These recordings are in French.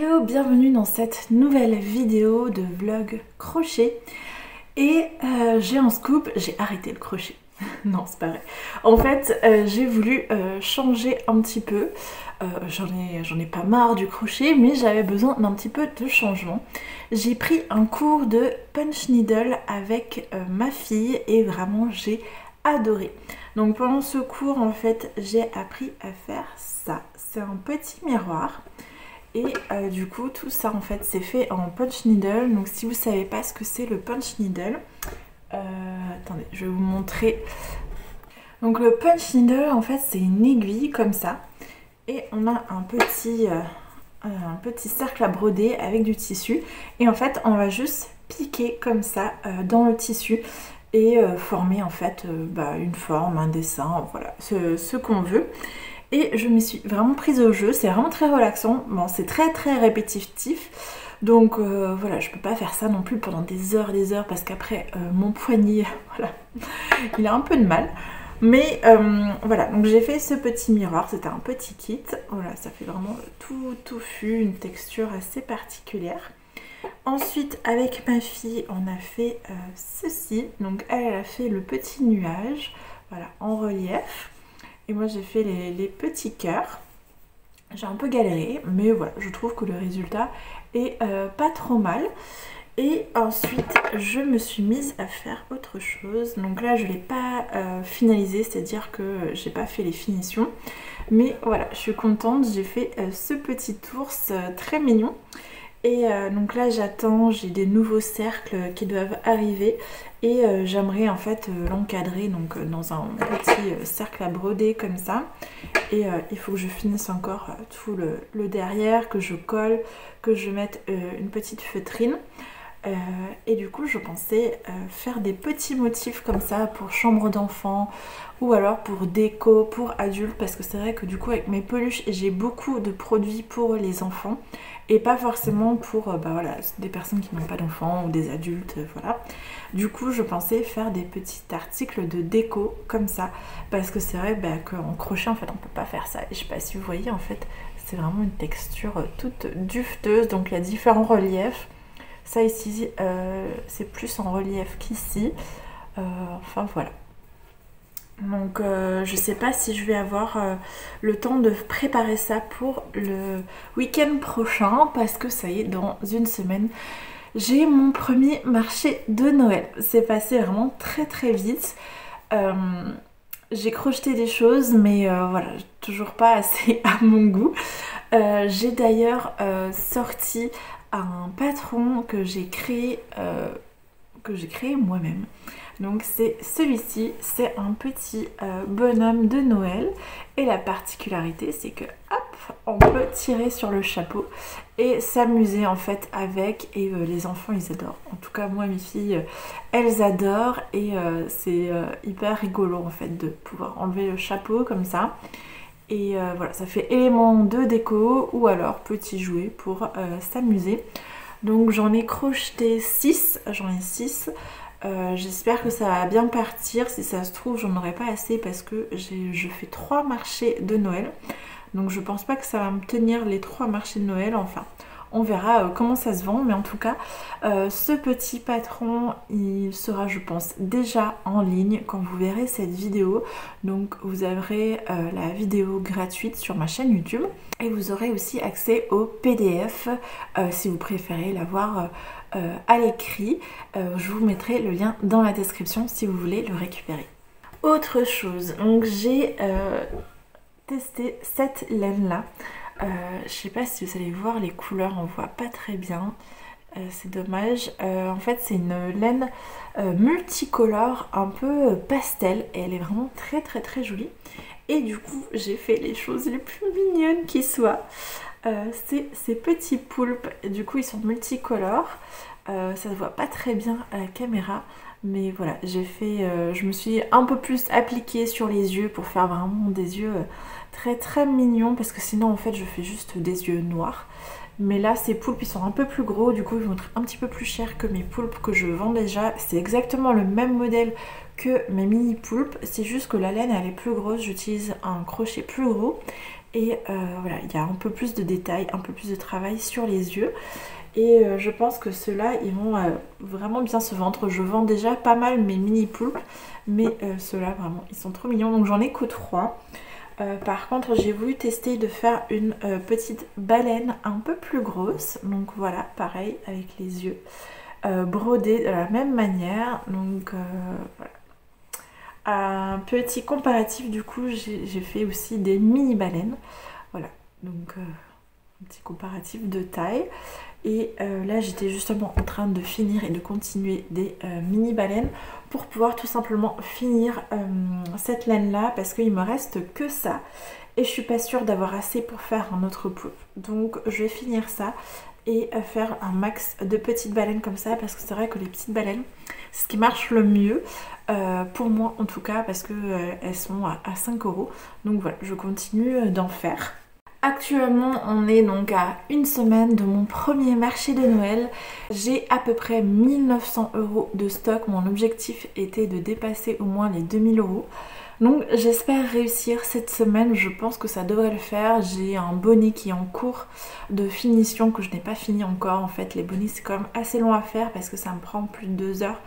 Hello, bienvenue dans cette nouvelle vidéo de vlog crochet. Et j'ai un scoop, j'ai arrêté le crochet. Non, c'est pas vrai. En fait, j'ai voulu changer un petit peu. J'en ai pas marre du crochet, mais j'avais besoin d'un petit peu de changement. J'ai pris un cours de punch needle avec ma fille et vraiment j'ai adoré. Donc pendant ce cours, en fait, j'ai appris à faire ça. C'est un petit miroir. Et du coup tout ça en fait c'est fait en punch needle. Donc si vous savez pas ce que c'est le punch needle, attendez, je vais vous montrer. Donc le punch needle en fait c'est une aiguille comme ça et on a un petit cercle à broder avec du tissu et en fait on va juste piquer comme ça dans le tissu et former en fait une forme, un dessin, voilà, ce qu'on veut. Et je me suis vraiment prise au jeu, c'est vraiment très relaxant. Bon, c'est très répétitif, donc voilà, je peux pas faire ça non plus pendant des heures parce qu'après mon poignet, voilà, il a un peu de mal. Mais voilà, donc j'ai fait ce petit miroir, c'était un petit kit. Voilà, ça fait vraiment tout touffu, une texture assez particulière. Ensuite, avec ma fille, on a fait ceci. Donc elle a fait le petit nuage, voilà, en relief. Et moi j'ai fait les petits cœurs. J'ai un peu galéré, mais voilà, je trouve que le résultat est pas trop mal. Et ensuite je me suis mise à faire autre chose. Donc là je ne l'ai pas finalisé, c'est-à-dire que j'ai pas fait les finitions. Mais voilà, je suis contente, j'ai fait ce petit ours très mignon. Et donc là j'attends, j'ai des nouveaux cercles qui doivent arriver et j'aimerais en fait l'encadrer donc dans un petit cercle à broder comme ça. Et il faut que je finisse encore tout le derrière, que je colle, que je mette une petite feutrine. Et du coup je pensais faire des petits motifs comme ça pour chambre d'enfant ou alors pour déco pour adultes, parce que c'est vrai que du coup avec mes peluches j'ai beaucoup de produits pour les enfants et pas forcément pour voilà, des personnes qui n'ont pas d'enfants ou des adultes, voilà. Du coup je pensais faire des petits articles de déco comme ça, parce que c'est vrai qu'en crochet en fait on peut pas faire ça. Et je sais pas si vous voyez, en fait c'est vraiment une texture toute dufteuse, donc il y a différents reliefs. Ça ici c'est plus en relief qu'ici, enfin voilà. Donc je sais pas si je vais avoir le temps de préparer ça pour le week-end prochain, parce que ça y est, dans une semaine j'ai mon premier marché de Noël. C'est passé vraiment très vite. J'ai crocheté des choses, mais voilà, toujours pas assez à mon goût. J'ai d'ailleurs sorti un patron que j'ai créé moi-même. Donc c'est celui-ci, c'est un petit bonhomme de Noël et la particularité c'est que hop, on peut tirer sur le chapeau et s'amuser en fait avec, et les enfants ils adorent. En tout cas moi mes filles elles adorent, et c'est hyper rigolo en fait de pouvoir enlever le chapeau comme ça. Et voilà, ça fait élément de déco ou alors petit jouet pour s'amuser. Donc j'en ai crocheté 6, j'en ai 6. J'espère que ça va bien partir. Si ça se trouve j'en aurai pas assez parce que je fais 3 marchés de Noël. Donc je pense pas que ça va me tenir les 3 marchés de Noël. Enfin on verra comment ça se vend. Mais en tout cas ce petit patron il sera, je pense, déjà en ligne quand vous verrez cette vidéo. Donc vous aurez la vidéo gratuite sur ma chaîne YouTube. Et vous aurez aussi accès au PDF si vous préférez l'avoir à l'écrit. Je vous mettrai le lien dans la description si vous voulez le récupérer. Autre chose, donc j'ai testé cette laine là. Je sais pas si vous allez voir les couleurs, on voit pas très bien. C'est dommage. En fait c'est une laine multicolore, un peu pastel, et elle est vraiment très jolie. Et du coup j'ai fait les choses les plus mignonnes qui soient. C'est ces petits poulpes, du coup ils sont multicolores. Ça se voit pas très bien à la caméra, mais voilà, j'ai fait, je me suis un peu plus appliquée sur les yeux pour faire vraiment des yeux très mignons, parce que sinon en fait je fais juste des yeux noirs. Mais là ces poulpes ils sont un peu plus gros, du coup ils vont être un petit peu plus chers que mes poulpes que je vends déjà. C'est exactement le même modèle que mes mini poulpes, c'est juste que la laine elle est plus grosse, j'utilise un crochet plus gros. Et voilà, il y a un peu plus de détails, un peu plus de travail sur les yeux. Et je pense que ceux-là, ils vont vraiment bien se vendre. Je vends déjà pas mal mes mini poulpes, mais ceux-là, vraiment, ils sont trop mignons. Donc j'en ai que 3. Par contre, j'ai voulu tester de faire une petite baleine un peu plus grosse. Donc voilà, pareil, avec les yeux brodés de la même manière. Donc voilà. Un petit comparatif, du coup, j'ai fait aussi des mini baleines. Voilà, donc un petit comparatif de taille. Et là j'étais justement en train de finir et de continuer des mini baleines pour pouvoir tout simplement finir cette laine là, parce qu'il me reste que ça et je suis pas sûre d'avoir assez pour faire un autre poulpe. Donc je vais finir ça et faire un max de petites baleines comme ça, parce que c'est vrai que les petites baleines c'est ce qui marche le mieux pour moi en tout cas, parce que elles sont à 5 €. Donc voilà, je continue d'en faire. Actuellement, on est donc à une semaine de mon premier marché de Noël. J'ai à peu près 1900 € de stock. Mon objectif était de dépasser au moins les 2000 €. Donc j'espère réussir cette semaine, je pense que ça devrait le faire. J'ai un bonnet qui est en cours de finition que je n'ai pas fini encore. En fait, les bonnets c'est quand même assez long à faire parce que ça me prend plus de 2 heures.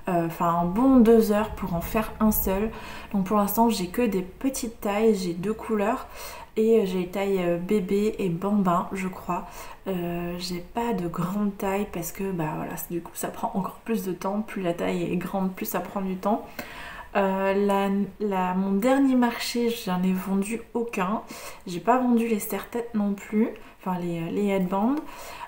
Enfin un bon 2 heures pour en faire un seul. Donc pour l'instant j'ai que des petites tailles, j'ai 2 couleurs. Et j'ai taille bébé et bambin je crois. J'ai pas de grande taille parce que bah voilà, du coup ça prend encore plus de temps. Plus la taille est grande, plus ça prend du temps. Mon dernier marché, j'en ai vendu aucun. J'ai pas vendu les serre-têtes non plus, enfin les headbands.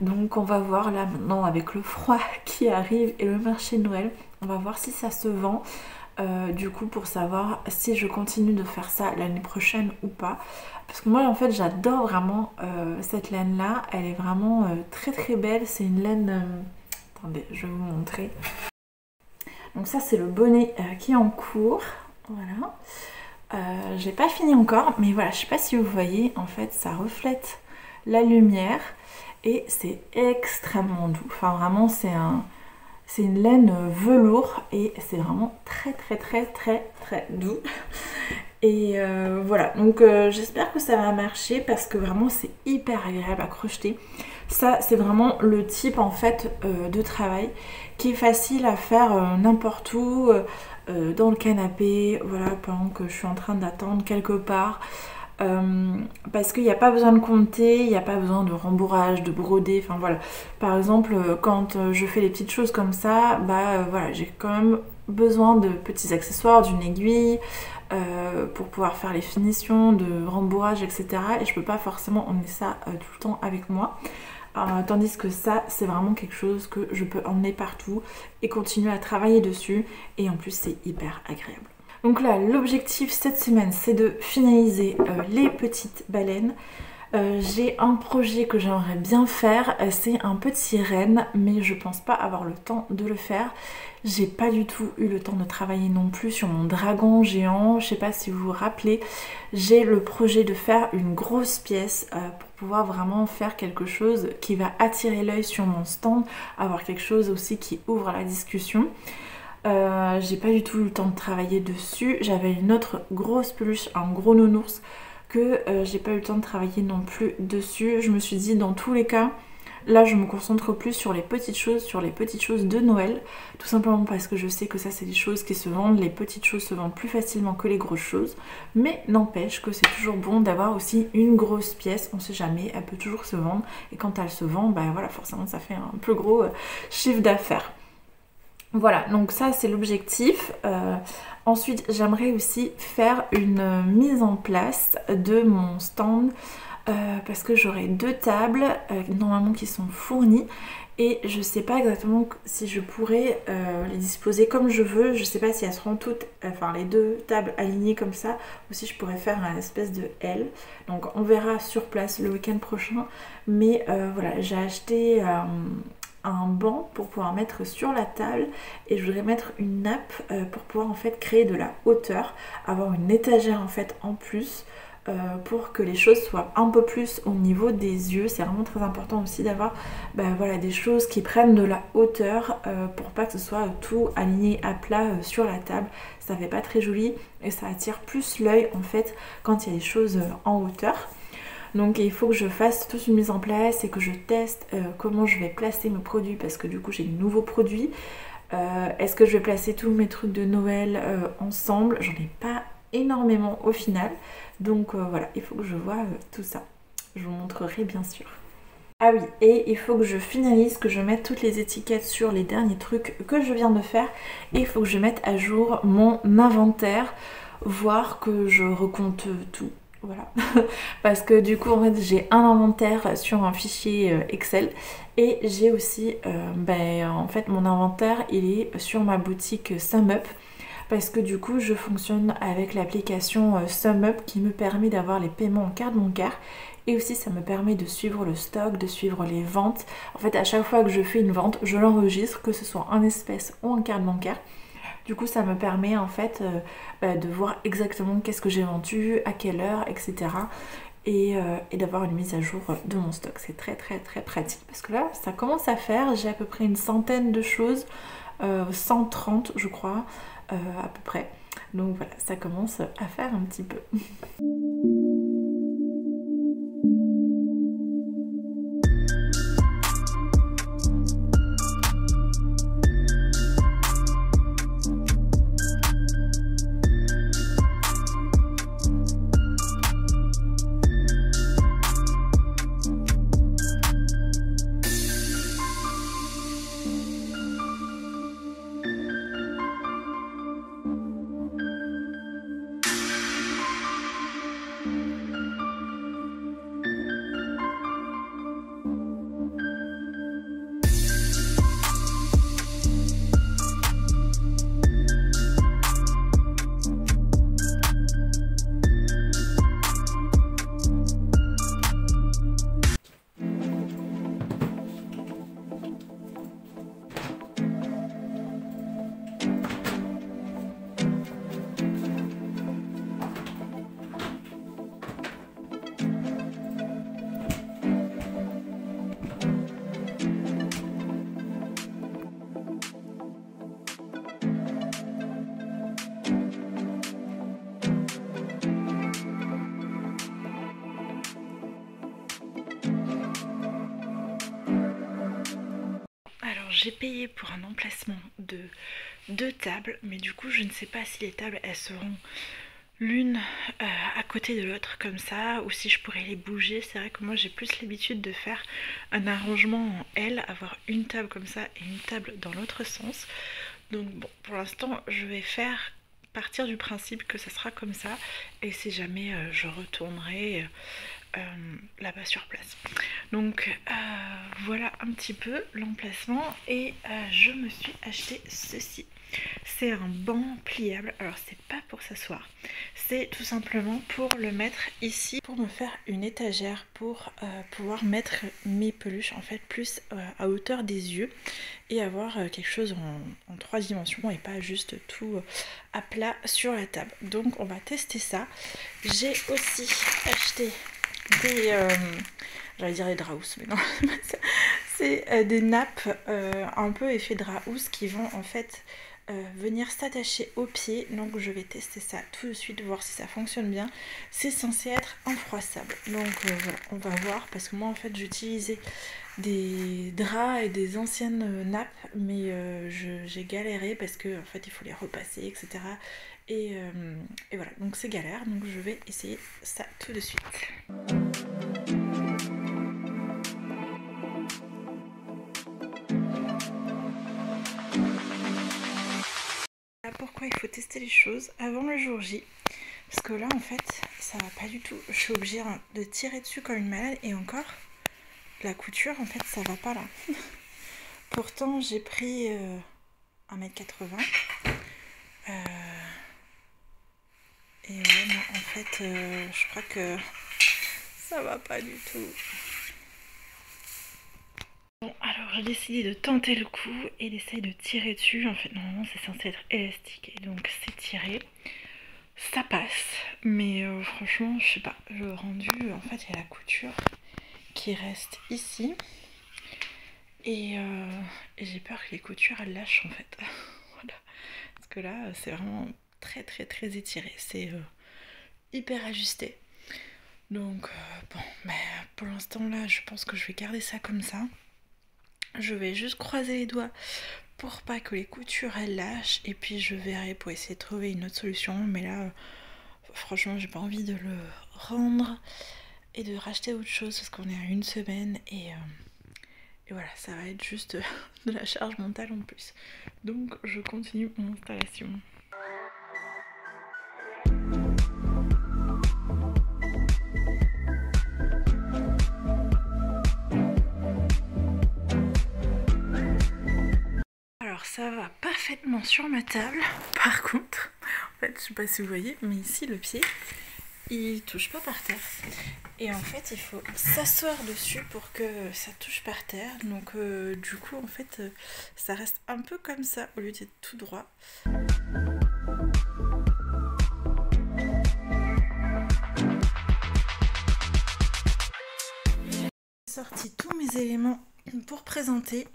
Donc on va voir là maintenant avec le froid qui arrive et le marché de Noël, on va voir si ça se vend. Du coup pour savoir si je continue de faire ça l'année prochaine ou pas, parce que moi en fait j'adore vraiment cette laine là, elle est vraiment très très belle. C'est une laine attendez, je vais vous montrer. Donc ça c'est le bonnet qui est en cours, voilà. J'ai pas fini encore, mais voilà, je sais pas si vous voyez, en fait ça reflète la lumière et c'est extrêmement doux. Enfin vraiment c'est une laine velours et c'est vraiment très très très très très doux. Et voilà, donc j'espère que ça va marcher parce que vraiment c'est hyper agréable à crocheter. Ça c'est vraiment le type en fait de travail qui est facile à faire n'importe où, dans le canapé, voilà, pendant que je suis en train d'attendre quelque part. Parce qu'il n'y a pas besoin de compter, il n'y a pas besoin de rembourrage, de broder, enfin voilà. Par exemple, quand je fais des petites choses comme ça, bah voilà, j'ai quand même besoin de petits accessoires, d'une aiguille, pour pouvoir faire les finitions, de rembourrage, etc. Et je peux pas forcément emmener ça tout le temps avec moi. Tandis que ça, c'est vraiment quelque chose que je peux emmener partout et continuer à travailler dessus. Et en plus, c'est hyper agréable. Donc là, l'objectif cette semaine, c'est de finaliser les petites baleines. J'ai un projet que j'aimerais bien faire, c'est un petit renne, mais je pense pas avoir le temps de le faire. J'ai pas du tout eu le temps de travailler non plus sur mon dragon géant. Je sais pas si vous vous rappelez, j'ai le projet de faire une grosse pièce pour pouvoir vraiment faire quelque chose qui va attirer l'œil sur mon stand, avoir quelque chose aussi qui ouvre la discussion. J'ai pas du tout eu le temps de travailler dessus. J'avais une autre grosse peluche, un gros nounours, que j'ai pas eu le temps de travailler non plus dessus. Je me suis dit dans tous les cas, là je me concentre plus sur les petites choses de Noël, tout simplement parce que je sais que ça c'est des choses qui se vendent, les petites choses se vendent plus facilement que les grosses choses, mais n'empêche que c'est toujours bon d'avoir aussi une grosse pièce, on sait jamais, elle peut toujours se vendre, et quand elle se vend, bah voilà, forcément ça fait un plus gros chiffre d'affaires. Voilà, donc ça c'est l'objectif. Ensuite, j'aimerais aussi faire une mise en place de mon stand parce que j'aurai 2 tables normalement qui sont fournies et je sais pas exactement si je pourrais les disposer comme je veux. Je sais pas si elles seront toutes, enfin les 2 tables alignées comme ça, ou si je pourrais faire une espèce de L. Donc on verra sur place le week-end prochain. Mais voilà, j'ai acheté un banc pour pouvoir mettre sur la table et je voudrais mettre une nappe pour pouvoir en fait créer de la hauteur, avoir une étagère en fait en plus pour que les choses soient un peu plus au niveau des yeux. C'est vraiment très important aussi d'avoir voilà, des choses qui prennent de la hauteur pour pas que ce soit tout aligné à plat sur la table. Ça fait pas très joli et ça attire plus l'œil en fait quand il y a des choses en hauteur. Donc il faut que je fasse toute une mise en place et que je teste comment je vais placer mes produits, parce que du coup j'ai de nouveaux produits. Est-ce que je vais placer tous mes trucs de Noël ensemble? J'en ai pas énormément au final. Donc voilà, il faut que je vois tout ça. Je vous montrerai bien sûr. Ah oui, et il faut que je finalise, que je mette toutes les étiquettes sur les derniers trucs que je viens de faire. Et il faut que je mette à jour mon inventaire, voir que je recompte tout. Voilà. Parce que du coup, en fait, j'ai un inventaire sur un fichier Excel. Et j'ai aussi, en fait, mon inventaire, il est sur ma boutique SumUp. Parce que du coup, je fonctionne avec l'application SumUp qui me permet d'avoir les paiements en carte bancaire. Et aussi ça me permet de suivre le stock, de suivre les ventes. En fait à chaque fois que je fais une vente, je l'enregistre, que ce soit en espèces ou en carte bancaire. Du coup ça me permet en fait de voir exactement qu'est-ce que j'ai vendu, à quelle heure, etc. Et d'avoir une mise à jour de mon stock. C'est très pratique. Parce que là ça commence à faire, j'ai à peu près une centaine de choses, 130 je crois, à peu près. Donc voilà, ça commence à faire un petit peu. J'ai payé pour un emplacement de 2 tables, mais du coup je ne sais pas si les tables elles seront l'une à côté de l'autre comme ça, ou si je pourrais les bouger. C'est vrai que moi j'ai plus l'habitude de faire un arrangement en L, avoir une table comme ça et une table dans l'autre sens. Donc bon, pour l'instant je vais partir du principe que ça sera comme ça, et si jamais je retournerai là-bas sur place. Donc voilà un petit peu l'emplacement, et je me suis acheté ceci. C'est un banc pliable. Alors c'est pas pour s'asseoir, c'est tout simplement pour le mettre ici, pour me faire une étagère pour pouvoir mettre mes peluches en fait plus à hauteur des yeux, et avoir quelque chose en 3 dimensions et pas juste tout à plat sur la table. Donc on va tester ça. J'ai aussi acheté des j'allais dire des draps, mais non c'est des nappes un peu effet draps qui vont en fait venir s'attacher aux pieds. Donc je vais tester ça tout de suite, voir si ça fonctionne bien. C'est censé être infroissable, donc voilà, on va voir, parce que moi en fait j'utilisais des draps et des anciennes nappes, mais j'ai galéré parce que en fait il faut les repasser, etc. Et voilà, donc c'est galère, donc je vais essayer ça tout de suite. Pourquoi il faut tester les choses avant le jour J, parce que là en fait ça va pas du tout, je suis obligée de tirer dessus comme une malade, et encore la couture en fait ça va pas là. Pourtant j'ai pris 1,80 m et ouais, non, en fait je crois que ça va pas du tout. Bon, alors j'ai décidé de tenter le coup et d'essayer de tirer dessus. En fait normalement c'est censé être élastique, et donc c'est tiré, ça passe, mais franchement je sais pas, le rendu en fait il y a la couture qui reste ici, et j'ai peur que les coutures elles lâchent en fait. Voilà, parce que là c'est vraiment très étiré, c'est hyper ajusté. Donc bon, mais pour l'instant là, je pense que je vais garder ça comme ça. Je vais juste croiser les doigts pour pas que les coutures elles lâchent, et puis je verrai pour essayer de trouver une autre solution. Mais là, franchement, j'ai pas envie de le rendre et de racheter autre chose parce qu'on est à une semaine et voilà, ça va être juste de la charge mentale en plus. Donc je continue mon installation. Alors ça va parfaitement sur ma table. Par contre, en fait, je sais pas si vous voyez, mais ici le pied, il touche pas par terre. Et en fait, il faut s'asseoir dessus pour que ça touche par terre. Donc du coup, en fait, ça reste un peu comme ça au lieu d'être tout droit. J'ai sorti tous mes éléments pour présenter.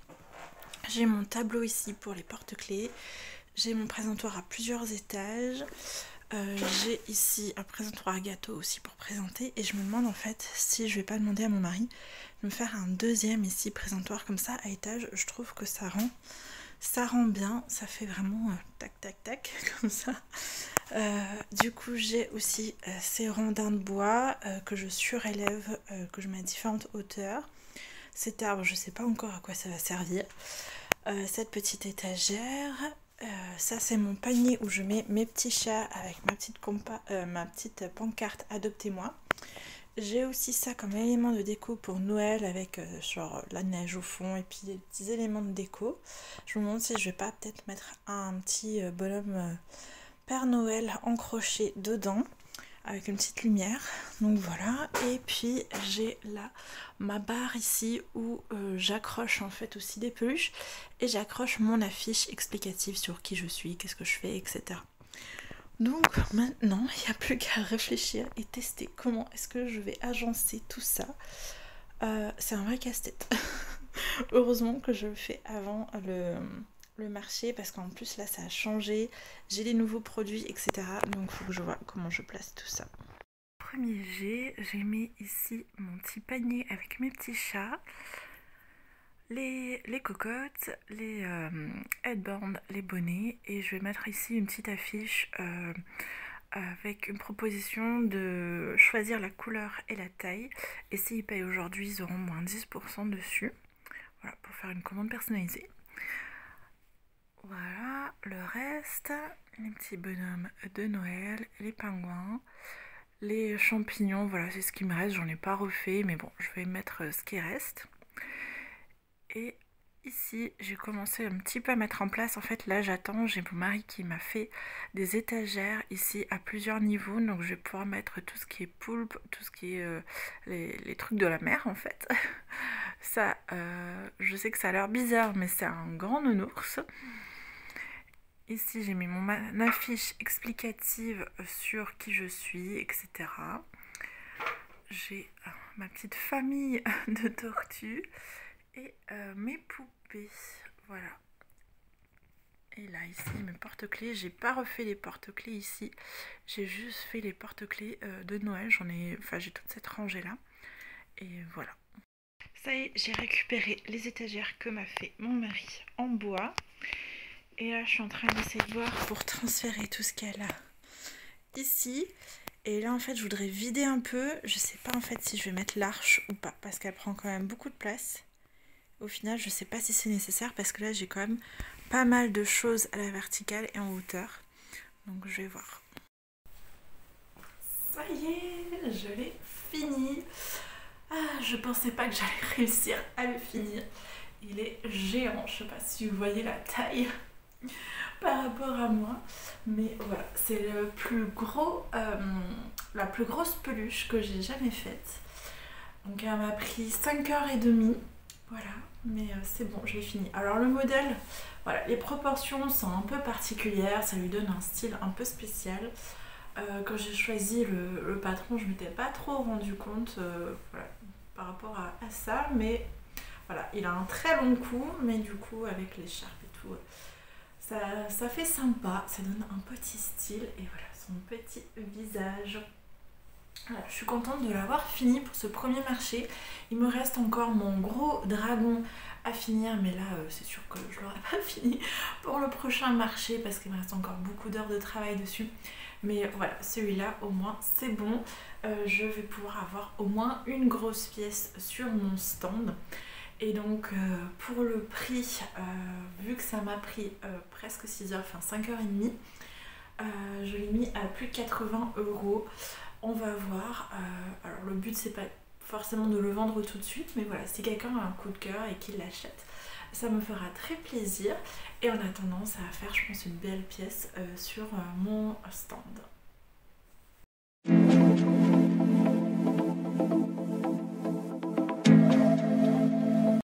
J'ai mon tableau ici pour les porte-clés. J'ai mon présentoir à plusieurs étages. J'ai ici un présentoir à gâteau aussi pour présenter, et je me demande en fait si je vais pas demander à mon mari de me faire un deuxième ici présentoir comme ça à étage. Je trouve que ça rend bien, ça fait vraiment tac tac tac comme ça. Du coup j'ai aussi ces rondins de bois que je surélève, que je mets à différentes hauteurs. Cet arbre, je sais pas encore à quoi ça va servir. Cette petite étagère. Ça c'est mon panier où je mets mes petits chats avec ma petite pancarte adoptez-moi. J'ai aussi ça comme élément de déco pour Noël avec genre la neige au fond et puis des petits éléments de déco. Je me demande si je vais pas peut-être mettre un petit bonhomme Père Noël en crochet dedans avec une petite lumière. Donc voilà, et puis j'ai là ma barre ici où j'accroche en fait aussi des peluches et j'accroche mon affiche explicative sur qui je suis, qu'est-ce que je fais, etc. Donc maintenant il n'y a plus qu'à réfléchir et tester comment est-ce que je vais agencer tout ça. C'est un vrai casse-tête. Heureusement que je le fais avant le marché parce qu'en plus là ça a changé, j'ai les nouveaux produits, etc. Donc il faut que je vois comment je place tout ça. Premier jet, j'ai mis ici mon petit panier avec mes petits chats, les cocottes, les headbands, les bonnets, et je vais mettre ici une petite affiche avec une proposition de choisir la couleur et la taille, et s'ils payent aujourd'hui ils auront moins 10% dessus. Voilà, pour faire une commande personnalisée. Voilà, le reste, les petits bonhommes de Noël, les pingouins, les champignons, voilà, c'est ce qui me reste. J'en ai pas refait, mais bon, je vais mettre ce qui reste. Et ici, j'ai commencé un petit peu à mettre en place. En fait, là, j'attends, j'ai mon mari qui m'a fait des étagères ici à plusieurs niveaux. Donc, je vais pouvoir mettre tout ce qui est poulpe, tout ce qui est les trucs de la mer, en fait. Ça, je sais que ça a l'air bizarre, mais c'est un grand nounours. Ici, j'ai mis mon affiche explicative sur qui je suis, etc. J'ai ma petite famille de tortues et mes poupées. Voilà. Et là, ici, mes porte-clés. J'ai pas refait les porte-clés ici. J'ai juste fait les porte-clés de Noël. J'ai toute cette rangée-là. Et voilà. Ça y est, j'ai récupéré les étagères que m'a fait mon mari en bois. Et là, je suis en train d'essayer de voir pour transférer tout ce qu'elle a ici. Et là, en fait, je voudrais vider un peu. Je sais pas en fait si je vais mettre l'arche ou pas, parce qu'elle prend quand même beaucoup de place. Au final, je sais pas si c'est nécessaire, parce que là, j'ai quand même pas mal de choses à la verticale et en hauteur. Donc, je vais voir. Ça y est, je l'ai fini. Ah, je pensais pas que j'allais réussir à le finir. Il est géant. Je sais pas si vous voyez la taille par rapport à moi, mais voilà, c'est le plus gros, la plus grosse peluche que j'ai jamais faite. Donc elle m'a pris 5h30, voilà, mais c'est bon, j'ai fini. Alors le modèle, voilà, les proportions sont un peu particulières, ça lui donne un style un peu spécial. Quand j'ai choisi le patron, je m'étais pas trop rendu compte voilà, par rapport à ça, mais voilà, il a un très long cou, mais du coup avec l'écharpe et tout, ça fait sympa, ça donne un petit style, et voilà son petit visage. Voilà, je suis contente de l'avoir fini pour ce premier marché. Il me reste encore mon gros dragon à finir, mais là c'est sûr que je l'aurai pas fini pour le prochain marché parce qu'il me reste encore beaucoup d'heures de travail dessus. Mais voilà, celui-là au moins c'est bon. Je vais pouvoir avoir au moins une grosse pièce sur mon stand. Et donc pour le prix, vu que ça m'a pris presque 6 heures, enfin 5h30, je l'ai mis à plus de 80 €. On va voir. Alors le but c'est pas forcément de le vendre tout de suite, mais voilà, si quelqu'un a un coup de cœur et qu'il l'achète, ça me fera très plaisir. Et en attendant, ça va faire je pense une belle pièce sur mon stand.